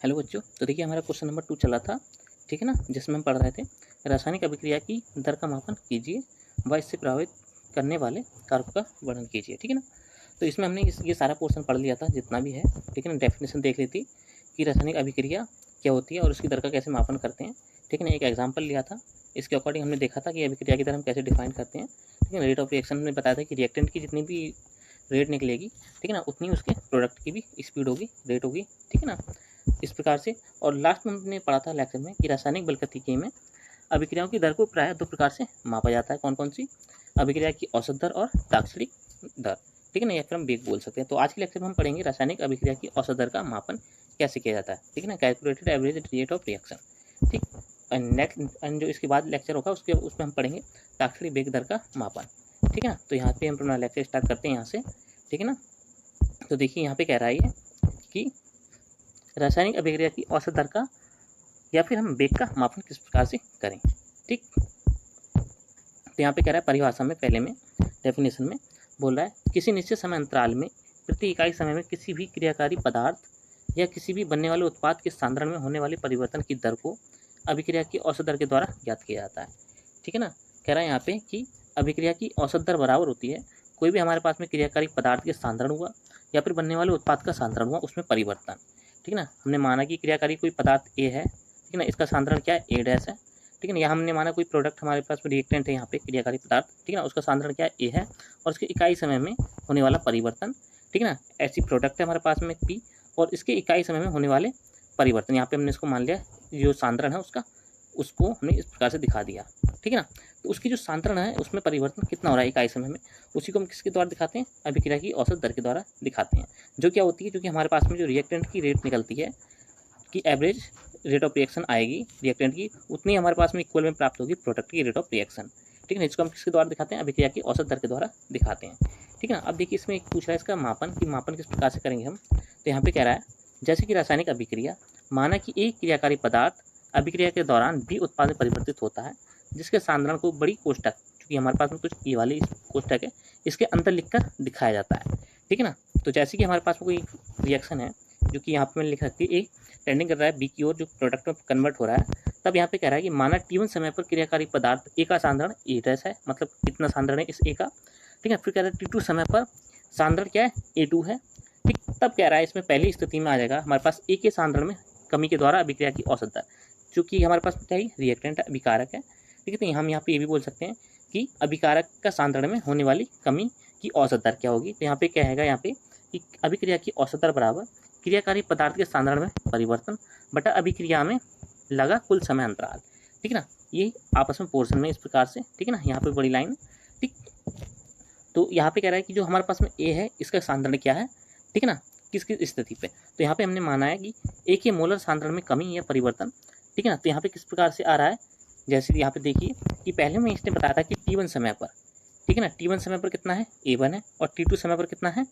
Hello बच्चों, तो देखिए हमारा क्वेश्चन नंबर 2 चला था, ठीक है ना, जिसमें हम पढ़ रहे थे रासायनिक अभिक्रिया की दर का मापन कीजिए व इससे प्रभावित करने वाले कारकों का वर्णन कीजिए, ठीक है ना। तो इसमें हमने ये सारा पोर्शन पढ़ लिया था जितना भी है, ठीक है ना। डेफिनेशन देख ली थी कि रासायनिक अभिक्रिया क्या होती है और उसकी दर का कैसे मापन करते हैं, ठीक है ना। एक एग्जाम्पल लिया था, इसके अकॉर्डिंग हमने देखा था कि अभिक्रिया की दर हम कैसे डिफाइन करते हैं, ठीक है ना। रेट ऑफ रिएक्शन में बताया था कि रिएक्टेंट की जितनी भी रेट निकलेगी, ठीक है ना, उतनी उसके प्रोडक्ट की भी स्पीड होगी, रेट होगी, ठीक है ना, इस प्रकार से। और लास्ट में हमने पढ़ा था लेक्चर में कि रासायनिक बलगतिकी में अभिक्रियाओं की दर को प्रायः 2 प्रकार से मापा जाता है। कौन कौन सी? अभिक्रिया की औसत दर और तात्क्षणिक दर, ठीक है ना, या फिर हम वेग बोल सकते हैं। तो आज के लेक्चर में हम पढ़ेंगे रासायनिक अभिक्रिया की औसत दर का मापन कैसे किया जाता है, ठीक है ना, calculated average rate of reaction, ठीक। नेक्स्ट जो इसके बाद लेक्चर होगा उसमें हम पढ़ेंगे तात्क्षणिक वेग दर का मापन, ठीक है ना। तो यहाँ पे हम अपना लेक्चर स्टार्ट करते हैं यहाँ से, ठीक है ना। तो देखिए यहाँ पे कह रहा है कि रासायनिक अभिक्रिया की औसत दर का या फिर हम वेग का मापन किस प्रकार से करें, ठीक। तो यहाँ पे कह रहा है परिभाषा में, पहले में डेफिनेशन में बोल रहा है किसी निश्चित समय अंतराल में प्रति इकाई समय में किसी भी क्रियाकारी पदार्थ या किसी भी बनने वाले उत्पाद के सांद्रण में होने वाले परिवर्तन की दर को अभिक्रिया की औसत दर के द्वारा ज्ञात किया जाता है, ठीक है ना। कह रहा है यहाँ पे कि अभिक्रिया की औसत दर बराबर होती है कोई भी हमारे पास में क्रियाकारी पदार्थ के सांद्रण हुआ या फिर बनने वाले उत्पाद का सांद्रण हुआ, उसमें परिवर्तन, ठीक है ना। हमने माना कि क्रियाकारी कोई पदार्थ ए है, ठीक है ना, इसका सांद्रण क्या है, ए डैश है, ठीक है ना। यहाँ हमने माना कोई प्रोडक्ट हमारे पास में रिएक्टेंट है, यहाँ पे क्रियाकारी पदार्थ, ठीक है ना, उसका सांद्रण क्या है, ए है, और उसके इकाई समय में होने वाला परिवर्तन, ठीक है ना। ऐसी प्रोडक्ट है हमारे पास में पी और इसके इकाई समय में होने वाले परिवर्तन, यहाँ पे हमने इसको मान लिया जो सांद्रण है उसको हमने इस प्रकार से दिखा दिया, ठीक है ना। तो उसकी जो सांद्रण है उसमें परिवर्तन कितना हो रहा है इकाई समय में, उसी को हम किसके द्वारा दिखाते हैं, अभिक्रिया की औसत दर के द्वारा दिखाते हैं। जो क्या होती है, क्योंकि हमारे पास में जो रिएक्टेंट की रेट निकलती है कि एवरेज रेट ऑफ रिएक्शन आएगी रिएक्टेंट की, उतनी हमारे पास में इक्वल में प्राप्त होगी प्रोडक्ट की रेट ऑफ रिएक्शन, ठीक है ना। इसको हम किसके द्वारा दिखाते हैं, अभिक्रिया की औसत दर के द्वारा दिखाते हैं, ठीक है ना। अब देखिए इसमें पूछ रहा है इसका मापन, कि मापन किस प्रकार से करेंगे हम। तो यहाँ पे कह रहा है जैसे कि रासायनिक अभिक्रिया, माना कि एक क्रियाकारी पदार्थ अभिक्रिया के दौरान भी उत्पाद में परिवर्तित होता है जिसके सांद्रण को बड़ी कोष्ठक, क्योंकि हमारे पास में कुछ ये वाली कोष्ठक है, इसके अंदर लिखकर दिखाया जाता है, ठीक है ना। तो जैसे कि हमारे पास में कोई रिएक्शन है जो कि यहाँ पे मैंने लिख रखी है, ए टेंडिंग कर रहा है बी की ओर, जो प्रोडक्ट में कन्वर्ट हो रहा है, तब यहाँ पे कह रहा है कि माना T1 समय पर क्रियाकारी पदार्थ ए का सांद्रण ए डैश है, मतलब कितना सांद्रण है इस ए का, ठीक है। फिर कह रहा है T2 समय पर सांद्रण क्या है, A2 है, ठीक। तब कह रहा है इसमें पहली स्थिति में आ जाएगा हमारे पास ए के सांद्रण में कमी के द्वारा अभिक्रिया की औसत दर, चूँकि हमारे पास क्या है, रिएक्टेंट अभिकारक है, ठीक है। तो हम यहाँ पे ये भी बोल सकते हैं कि अभिकारक का सांद्रण में होने वाली कमी की औसत दर क्या होगी। तो यहाँ पे क्या है, यहाँ पे कि अभिक्रिया की औसत दर बराबर क्रियाकारी पदार्थ के सांद्रण में परिवर्तन बटा अभिक्रिया में लगा कुल समय अंतराल, ठीक है ना। ये आपस में पोर्शन में इस प्रकार से, ठीक है ना, यहाँ पे बड़ी लाइन, ठीक। तो यहाँ पे कह रहा है कि जो हमारे पास में ए है इसका सांद्रण क्या है, ठीक है ना, किसकी स्थिति पे। तो यहाँ पे हमने माना है कि ए के मोलर सांद्रण में कमी या परिवर्तन, ठीक है ना। तो यहाँ पे किस प्रकार से आ रहा है, जैसे यहाँ पे देखिए कि पहले में इसने बताया था कि T1 समय पर, ठीक है ना, T1 समय पर कितना है, A1 है, और T2 समय पर कितना है,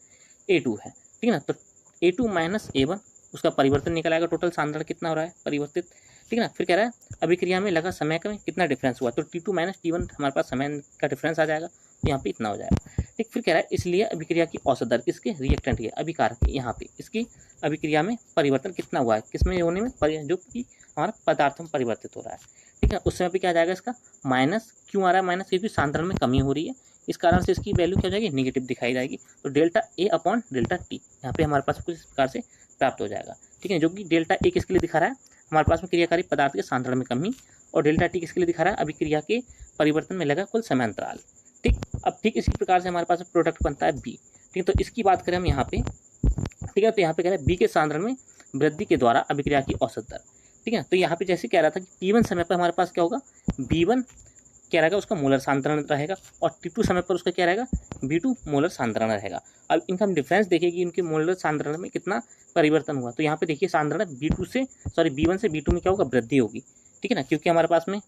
A2 है, ठीक है ना। तो A2 माइनस A1 उसका परिवर्तन निकल आएगा, टोटल सांद्रण कितना हो रहा है परिवर्तित, ठीक है ना। फिर कह रहा है अभिक्रिया में लगा समय का कितना डिफरेंस हुआ, तो T2 माइनस T1 हमारे पास समय का डिफरेंस आ जाएगा, तो यहाँ पे इतना हो जाएगा, ठीक। फिर कह रहा है इसलिए अभिक्रिया की औसत दर किसके, रिएक्टेंट के अभिकारक के, यहाँ पे इसकी अभिक्रिया में परिवर्तन कितना हुआ है, किसमें होने में, जो कि हमारा पदार्थ में परिवर्तित हो रहा है, ठीक है। उस समय पे क्या आ जाएगा इसका माइनस, क्यों आ रहा है माइनस, क्योंकि सांद्रण में कमी हो रही है, इस कारण से इसकी वैल्यू क्या हो जाएगी, नेगेटिव दिखाई जाएगी। तो delta a upon delta t यहाँ पे हमारे पास कुछ इस प्रकार से प्राप्त हो जाएगा, ठीक है। जो कि डेल्टा ए किसके लिए दिखा रहा है, हमारे पास में क्रियाकारी पदार्थ के सांद्रण में कमी, और डेल्टा टी किसके लिए दिखा रहा है, अभिक्रिया के परिवर्तन में लगा कुल समय अंतराल, ठीक। अब ठीक इसी प्रकार से हमारे पास प्रोडक्ट बनता है बी, ठीक है। तो इसकी बात करें हम यहाँ पे, ठीक है, तो यहाँ पे कह रहे हैं बी के सांद्रण में वृद्धि के द्वारा अभिक्रिया की औसत दर, ठीक है। तो यहाँ पे जैसे कह रहा था कि T1 समय पर हमारे पास क्या होगा, B1 क्या रहेगा, उसका मोलर सांद्रण रहेगा, और T2 समय पर उसका क्या रहेगा, B2 मोलर सांद्रण रहेगा। अब इनका हम डिफरेंस देखें कि इनके मोलर सांद्रण में कितना परिवर्तन हुआ। तो यहाँ पे देखिए सांद्रण B1 से B2 में क्या होगा, वृद्धि होगी, ठीक है ना, क्योंकि हमारे पास में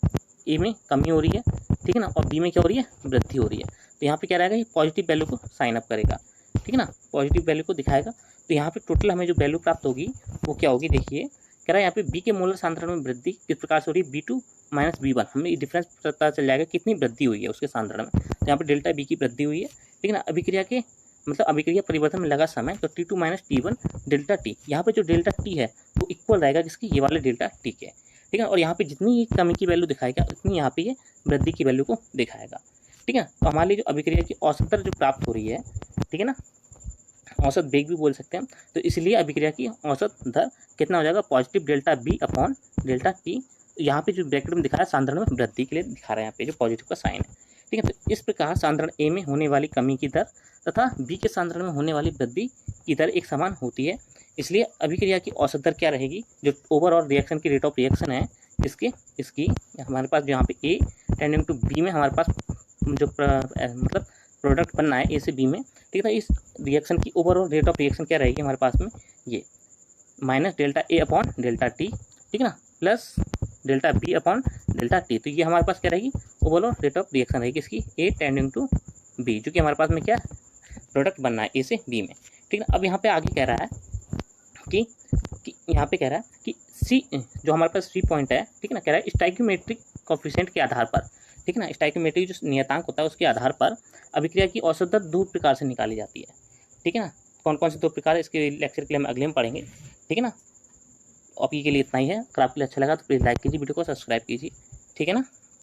ए में कमी हो रही है, ठीक है ना, और बी में क्या हो रही है, वृद्धि हो रही है। तो यहाँ पे क्या रहेगा, ये पॉजिटिव वैल्यू को साइन अप करेगा, ठीक है ना, पॉजिटिव वैल्यू को दिखाएगा। तो यहाँ पे टोटल हमें जो वैल्यू प्राप्त होगी वो क्या होगी, देखिए कह रहा है यहाँ पे बी के मोलर सांद्रण में वृद्धि किस प्रकार से हो रही है, B2 माइनस B1, हमें ये डिफरेंस पता चल जाएगा कितनी वृद्धि हुई है उसके सांद्रण में। तो यहाँ पे डेल्टा बी की वृद्धि हुई है, ठीक है ना। अभिक्रिया के मतलब अभिक्रिया परिवर्तन में लगा समय तो T2 minus T1 delta t, यहाँ पे जो डेल्टा टी है वो इक्वल रहेगा किसकी, ये वाले डेल्टा टी के, ठीक है। और यहाँ पे जितनी ये कमी की वैल्यू दिखाएगा उतनी यहाँ पे ये वृद्धि की वैल्यू को दिखाएगा, ठीक है। तो हमारे लिए जो अभिक्रिया की औसत दर जो प्राप्त हो रही है, ठीक है ना, औसत वेग भी बोल सकते हैं, तो इसलिए अभिक्रिया की औसत दर कितना हो जाएगा, positive delta b upon delta t. यहाँ पे जो ब्रैकेट में दिखा रहा है सांद्रण में वृद्धि के लिए दिखा रहा है, यहाँ पे जो पॉजिटिव का साइन है, ठीक है। तो इस प्रकार सांद्रण ए में होने वाली कमी की दर तथा बी के सांद्रण में होने वाली वृद्धि की दर एक समान होती है, इसलिए अभिक्रिया की औसत दर क्या रहेगी, जो ओवरऑल रिएक्शन की रेट ऑफ रिएक्शन है इसकी हमारे पास यहाँ पे ए टेंडिंग टू बी में हमारे पास जो मतलब प्रोडक्ट बनना है ए से बी में, ठीक है। तो इस रिएक्शन की ओवरऑल रेट ऑफ रिएक्शन क्या रहेगी हमारे पास में, ये minus delta a upon delta t, ठीक है ना, plus delta b upon delta t. तो ये हमारे पास क्या रहेगी, ओवरऑल रेट ऑफ रिएक्शन रहेगी इसकी ए टेंडिंग टू बी, जो कि हमारे पास में क्या प्रोडक्ट बनना है ए से बी में, ठीक है। अब यहाँ पे आगे कह रहा है कि यहाँ पे कह रहा है कि सी, जो हमारे पास सी पॉइंट है, ठीक है ना, कह रहा है स्टाइक्योमेट्रिक कोफिशिएंट के आधार पर, ठीक है ना, स्टाइक्योमेट्रिक जो नियतांक होता है उसके आधार पर अभिक्रिया की औसत दर दो प्रकार से निकाली जाती है, ठीक है ना। कौन कौन से दो प्रकार है इसके लेक्चर के लिए हम अगले में पढ़ेंगे, ठीक है ना। अभी के लिए इतना ही है, अगर आपके लिए अच्छा लगा तो प्लीज़ लाइक कीजिए, वीडियो को सब्सक्राइब कीजिए, ठीक है ना।